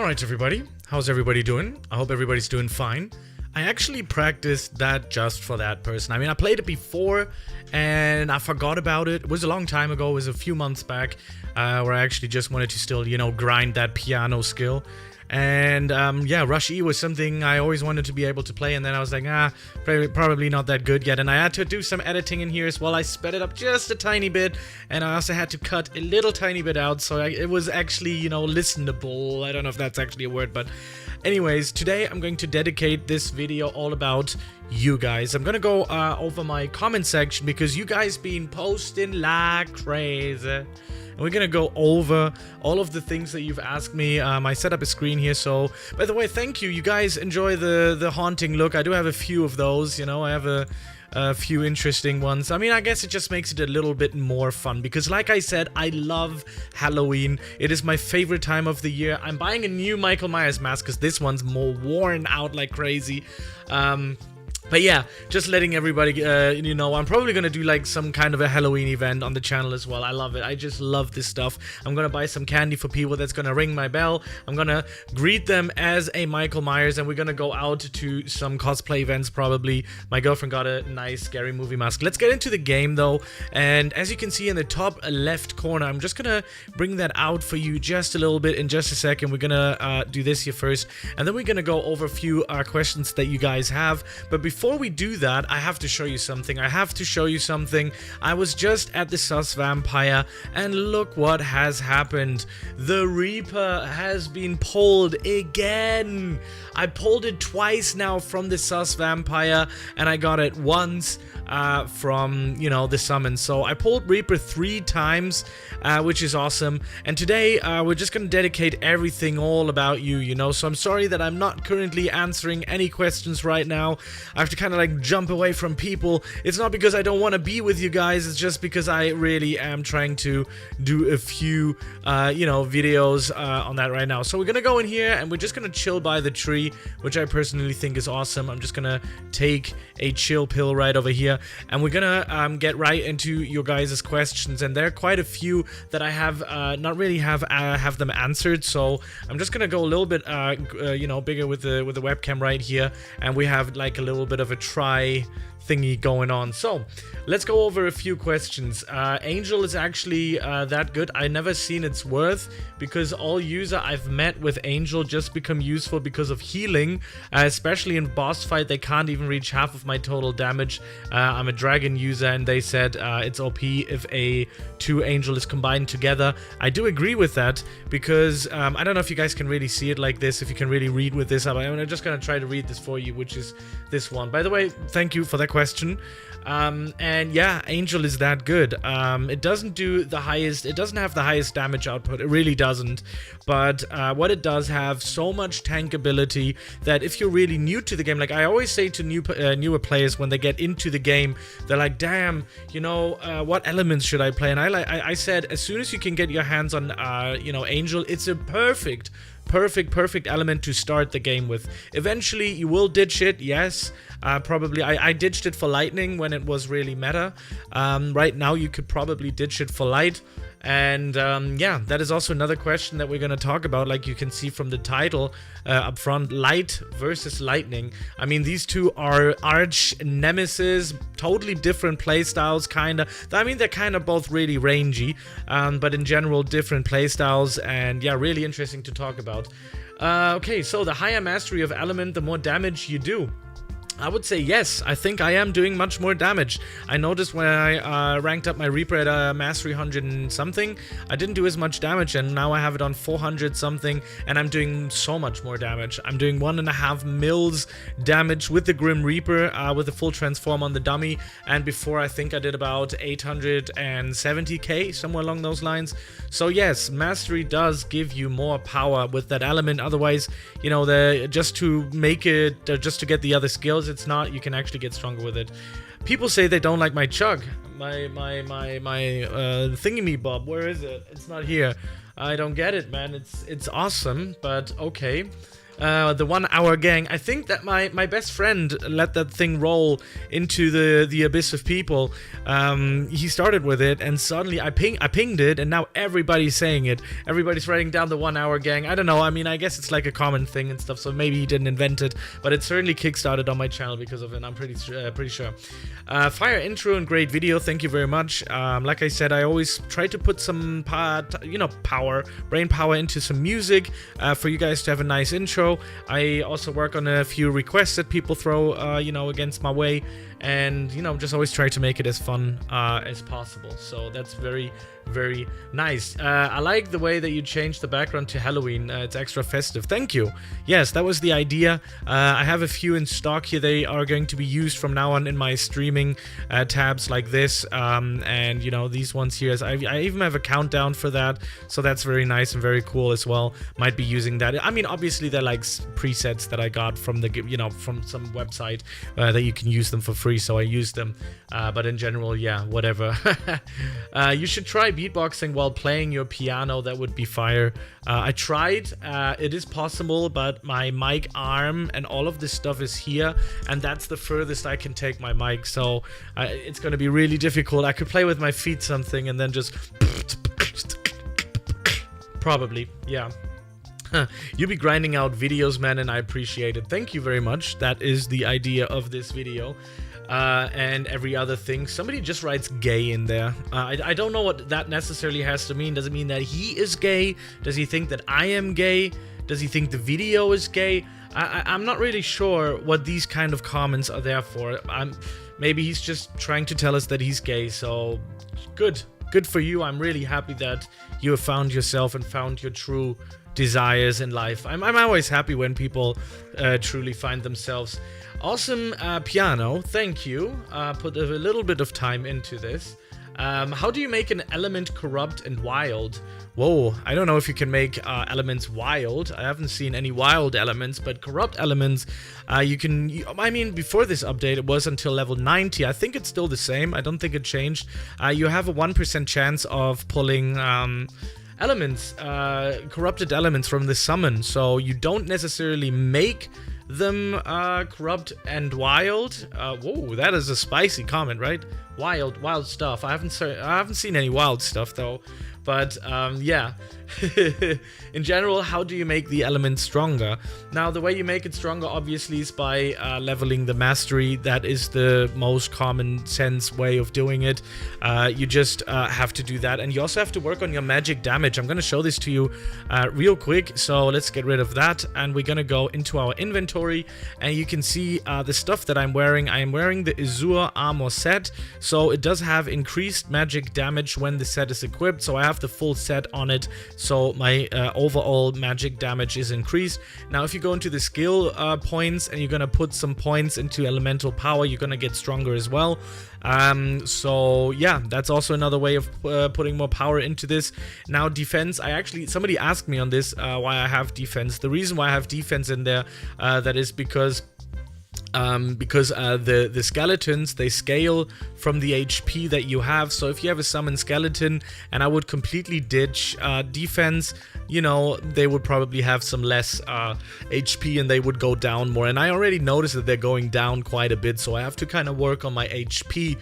Alright everybody, how's everybody doing? I hope everybody's doing fine. I actually practiced that just for that person. I mean, I played it before and I forgot about it. It was a long time ago, it was a few months back, where I actually just wanted to still, grind that piano skill. And yeah, Rush E was something I always wanted to be able to play, and then I was like, probably not that good yet. And I had to do some editing in here as well. I sped it up just a tiny bit, and I also had to cut a little tiny bit out, so it was actually, listenable. I don't know if that's actually a word, but anyways, today I'm going to dedicate this video all about you guys. I'm gonna go over my comment section because you guys been posting like crazy. And we're gonna go over all of the things that you've asked me. I set up a screen here, so by the way, thank you. You guys enjoy the haunting look. I do have a few of those, I have a few interesting ones. I mean, I guess it just makes it a little bit more fun because, like I said, I love Halloween. It is my favorite time of the year. I'm buying a new Michael Myers mask because this one's more worn out like crazy. But yeah, just letting everybody, I'm probably going to do like some kind of a Halloween event on the channel as well. I love it. I just love this stuff. I'm going to buy some candy for people that's going to ring my bell. I'm going to greet them as a Michael Myers, and we're going to go out to some cosplay events probably. My girlfriend got a nice scary movie mask. Let's get into the game though. And as you can see in the top left corner, I'm just going to bring that out for you just a little bit in just a second. We're going to do this here first, and then we're going to go over a few questions that you guys have. But before we do that, I have to show you something. I was just at the Sus Vampire, and look what has happened. The Reaper has been pulled again. I pulled it twice now from the Sus Vampire, and I got it once from, the summon. So I pulled Reaper 3 times, which is awesome. And today, we're just going to dedicate everything all about you, So I'm sorry that I'm not currently answering any questions right now. I have to kind of like jump away from people. It's not because I don't want to be with you guys. It's just because I really am trying to do a few, videos on that right now. So we're going to go in here, and we're just going to chill by the tree, which I personally think is awesome. I'm just going to take a chill pill right over here, and we're gonna get right into your guys' questions, and there are quite a few that I have not really have them answered, so I'm just gonna go a little bit bigger with the webcam right here, and we have like a little bit of a try thingy going on. So let's go over a few questions. Angel is actually that good. I never seen its worth because all user I've met with Angel just become useful because of healing, especially in boss fight. They can't even reach half of my total damage. I'm a dragon user, and they said it's OP if a 2 Angel is combined together. I do agree with that because I don't know if you guys can really see it like this, if you can really read with this. I'm just gonna try to read this for you, which is this one. By the way, thank you for that question. And yeah, Angel is that good. It doesn't do the highest, it doesn't have the highest damage output, it really doesn't, but what it does have so much tank ability that if you're really new to the game, like I always say to newer players when they get into the game, they're like, damn, what elements should I play? And I said, as soon as you can get your hands on Angel, it's a perfect element to start the game with. Eventually you will ditch it, yes. Probably I ditched it for lightning when it was really meta. Right now you could probably ditch it for light. And yeah, that is also another question that we're going to talk about. Like you can see from the title up front, light versus lightning. I mean, these two are arch nemesis, totally different playstyles, kind of. I mean, they're kind of both really rangy, but in general, different playstyles. And yeah, really interesting to talk about. Okay, so the higher mastery of element, the more damage you do. I would say yes. I think I am doing much more damage. I noticed when I ranked up my Reaper at mastery 100 and something, I didn't do as much damage, and now I have it on 400 something, and I'm doing so much more damage. I'm doing 1.5 mils damage with the Grim Reaper, with the full transform on the dummy, and before I think I did about 870k, somewhere along those lines. So yes, mastery does give you more power with that element. Otherwise, just to make it, just to get the other skills, it's not. You can actually get stronger with it. People say they don't like my chug, my thingy bob. Where is it? It's not here. I don't get it, man. It's awesome, but okay. The 1 hour gang. I think that my best friend let that thing roll into the abyss of people. He started with it, and suddenly I pinged it, and now everybody's saying it. Everybody's writing down the 1 hour gang. I don't know. I mean, I guess it's like a common thing and stuff. So maybe he didn't invent it, but it certainly kickstarted on my channel because of it. I'm pretty sure. Fire intro and great video. Thank you very much. Like I said, I always try to put some brain power into some music for you guys to have a nice intro. I also work on a few requests that people throw, against my way, and just always try to make it as fun as possible. So that's very, very nice. I like the way that you changed the background to Halloween. It's extra festive. Thank you. Yes, that was the idea. I have a few in stock here. They are going to be used from now on in my streaming tabs like this, and these ones here. I even have a countdown for that, so that's very nice and very cool as well. Might be using that. I mean, obviously they're like presets that I got from the from some website that you can use them for free, so I use them. But in general, yeah, whatever. You should try beatboxing while playing your piano. That would be fire. I tried. It is possible, but my mic arm and all of this stuff is here, and that's the furthest I can take my mic, so it's going to be really difficult. I could play with my feet something and then just probably, yeah. You be grinding out videos, man, and I appreciate it. Thank you very much. That is the idea of this video. And every other thing. Somebody just writes gay in there. I don't know what that necessarily has to mean. Does it mean that he is gay? Does he think that I am gay? Does he think the video is gay? I'm not really sure what these kind of comments are there for. Maybe he's just trying to tell us that he's gay, so good for you. I'm really happy that you have found yourself and found your true desires in life. I'm always happy when people truly find themselves. Awesome piano, thank you. Put a little bit of time into this. How do you make an element corrupt and wild? Whoa, I don't know if you can make elements wild. I haven't seen any wild elements, but corrupt elements, you can... I mean, before this update, it was until level 90. I think it's still the same. I don't think it changed. You have a 1% chance of pulling... elements, corrupted elements from the summon, so you don't necessarily make them corrupt and wild. Whoa, that is a spicy comment, right? Wild stuff. I haven't seen any wild stuff though, but yeah. In general, how do you make the element stronger? Now, the way you make it stronger obviously is by leveling the mastery. That is the most common sense way of doing it. You just have to do that, and you also have to work on your magic damage. I'm going to show this to you real quick, so let's get rid of that, and we're going to go into our inventory, and you can see the stuff that I'm wearing. I am wearing the Azure armor set, so it does have increased magic damage when the set is equipped, so I have the full set on it, so my overall magic damage is increased. Now, if you go into the skill points and you're gonna put some points into elemental power, you're gonna get stronger as well. So yeah, that's also another way of putting more power into this. Now, defense, somebody asked me on this why I have defense. The reason why I have defense in there, that is because the skeletons, they scale from the HP that you have. So if you have a summon skeleton and I would completely ditch defense, you know, they would probably have some less HP and they would go down more. And I already noticed that they're going down quite a bit, so I have to kind of work on my HP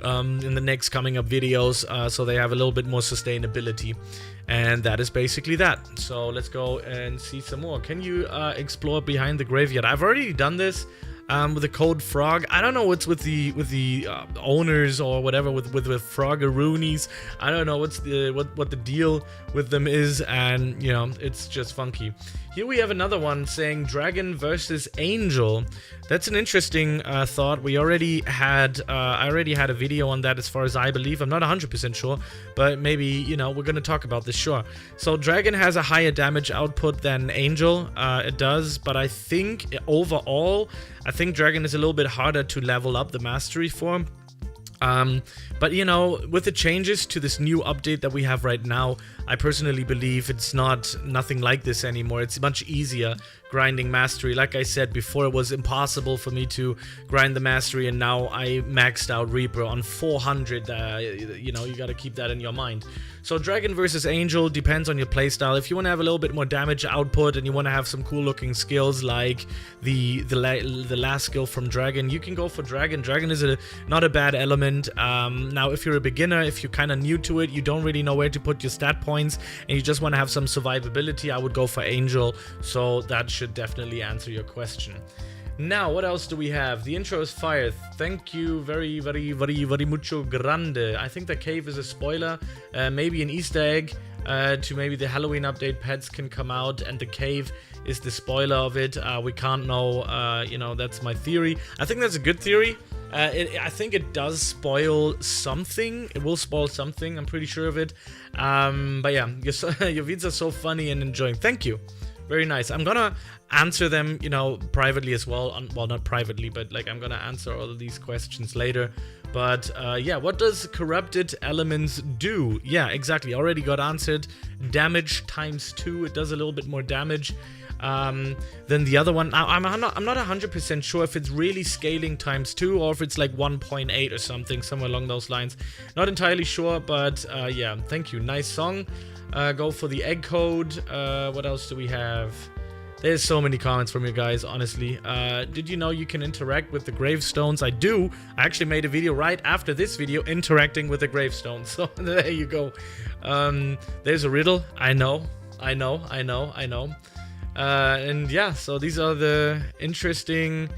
in the next coming up videos, so they have a little bit more sustainability. And that is basically that. So let's go and see some more. Can you explore behind the graveyard? I've already done this. With the code frog. I don't know what's with the owners or whatever with froggeroonies. I don't know what's what the deal with them is, and you know, it's just funky. Here we have another one saying dragon versus angel. That's an interesting thought. We already had I already had a video on that, as far as I believe. I'm not 100% sure, but maybe, you know, we're gonna talk about this, sure. So dragon has a higher damage output than angel. It does, but I think overall, I think dragon is a little bit harder to level up the mastery for. But you know, with the changes to this new update that we have right now, I personally believe it's nothing like this anymore. It's much easier grinding mastery. Like I said before, it was impossible for me to grind the mastery, and now I maxed out Reaper on 400. You know, you gotta keep that in your mind. So Dragon versus Angel depends on your playstyle. If you want to have a little bit more damage output and you want to have some cool looking skills like the last skill from Dragon, you can go for Dragon. Dragon is not a bad element. Now if you're a beginner, if you're kind of new to it, you don't really know where to put your stat points, and you just want to have some survivability, I would go for Angel. So that should definitely answer your question. Now, what else do we have? The intro is fire. Thank you very mucho grande. I think the cave is a spoiler. Maybe an Easter egg to maybe the Halloween update. Pets can come out, and the cave is the spoiler of it. We can't know. You know, that's my theory. I think that's a good theory. I think it does spoil something. It will spoil something. I'm pretty sure of it. But yeah, your vids are so funny and enjoying. Thank you. Very nice. I'm gonna answer them, you know, privately as well. Well, not privately, but like I'm gonna answer all of these questions later. But yeah, what does corrupted elements do? Yeah, exactly. Already got answered. Damage ×2. It does a little bit more damage than the other one. Now, I'm not 100% sure if it's really scaling ×2 or if it's like 1.8 or something, somewhere along those lines. Not entirely sure, but yeah, thank you. Nice song. Go for the egg code. What else do we have? There's so many comments from you guys, honestly. Did you know you can interact with the gravestones? I do. I actually made a video right after this video interacting with the gravestones. So there you go. There's a riddle. I know. And yeah, so these are the interesting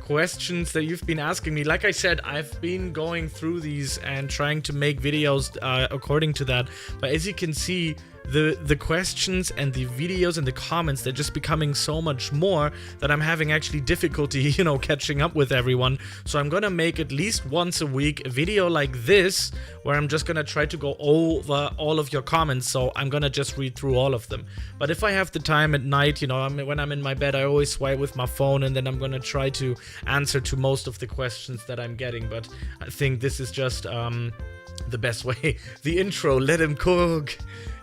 questions that you've been asking me. Like I said, I've been going through these and trying to make videos according to that. But as you can see, the questions and the videos and the comments, they're just becoming so much more that I'm having actually difficulty, you know, catching up with everyone. So I'm gonna make at least once a week a video like this where I'm just gonna try to go over all of your comments. So I'm gonna just read through all of them. But if I have the time at night, you know, when I'm in my bed, I always swipe with my phone, and then I'm gonna try to answer to most of the questions that I'm getting. But I think this is just the best way. The intro, let him cook.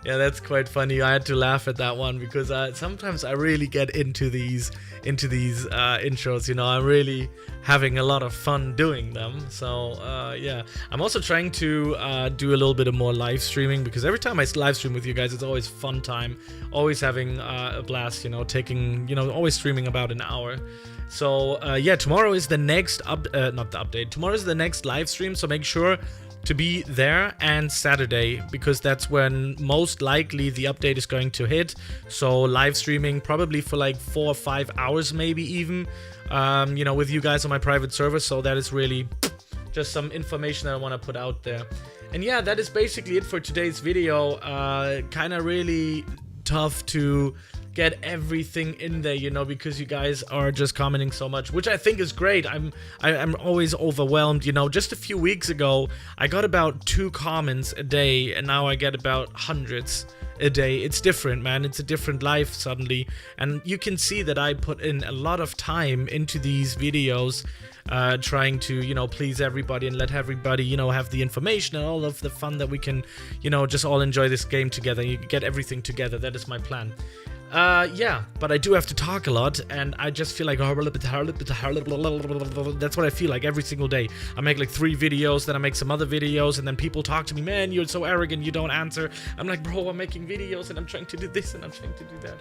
Yeah, that's quite funny. I had to laugh at that one because sometimes I really get into these intros. You know, I'm really having a lot of fun doing them. So yeah, I'm also trying to do a little bit of more live streaming, because every time I live stream with you guys, it's always fun time. Always having a blast. You know, always streaming about an hour. So yeah, tomorrow is the next not the update. Tomorrow is the next live stream. So make sure to be there, and Saturday, because that's when most likely the update is going to hit. So live streaming probably for like 4 or 5 hours, maybe even, you know, with you guys on my private server. So that is really just some information that I want to put out there. And yeah, that is basically it for today's video. Kind of really tough to get everything in there, you know, because you guys are just commenting so much, which I think is great. I'm always overwhelmed, you know. Just a few weeks ago, I got about 2 comments a day, and now I get about hundreds a day. It's different, man. It's a different life suddenly, and you can see that I put in a lot of time into these videos, trying to, you know, please everybody and let everybody, you know, have the information and all of the fun that we can, you know, just all enjoy this game together. You get everything together. That is my plan. Yeah, but I do have to talk a lot, and I just feel like that's what I feel like every single day. I make like 3 videos, then I make some other videos, and then people talk to me, man, you're so arrogant, you don't answer. I'm like, bro, I'm making videos, and I'm trying to do this, and I'm trying to do that.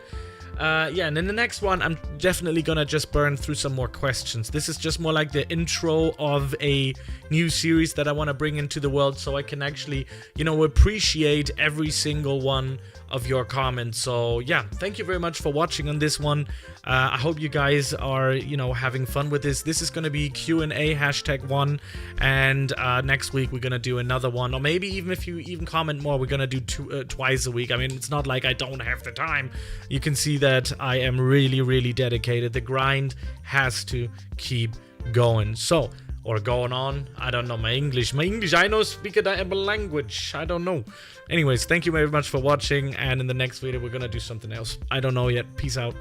Yeah, and in the next one, I'm definitely gonna just burn through some more questions. This is just more like the intro of a new series that I want to bring into the world, so I can actually, you know, appreciate every single one of your comments. So yeah, thank you very much for watching on this one. I hope you guys are, you know, having fun with this. This is going to be Q&A #1, and next week we're going to do another one, or maybe even if you even comment more, we're going to do twice a week. I mean, it's not like I don't have the time. You can see that I am really dedicated. The grind has to keep going. So, or going on. I don't know my English. I know speak a language. I don't know. Anyways, thank you very much for watching, and in the next video we're gonna do something else. I don't know yet. Peace out.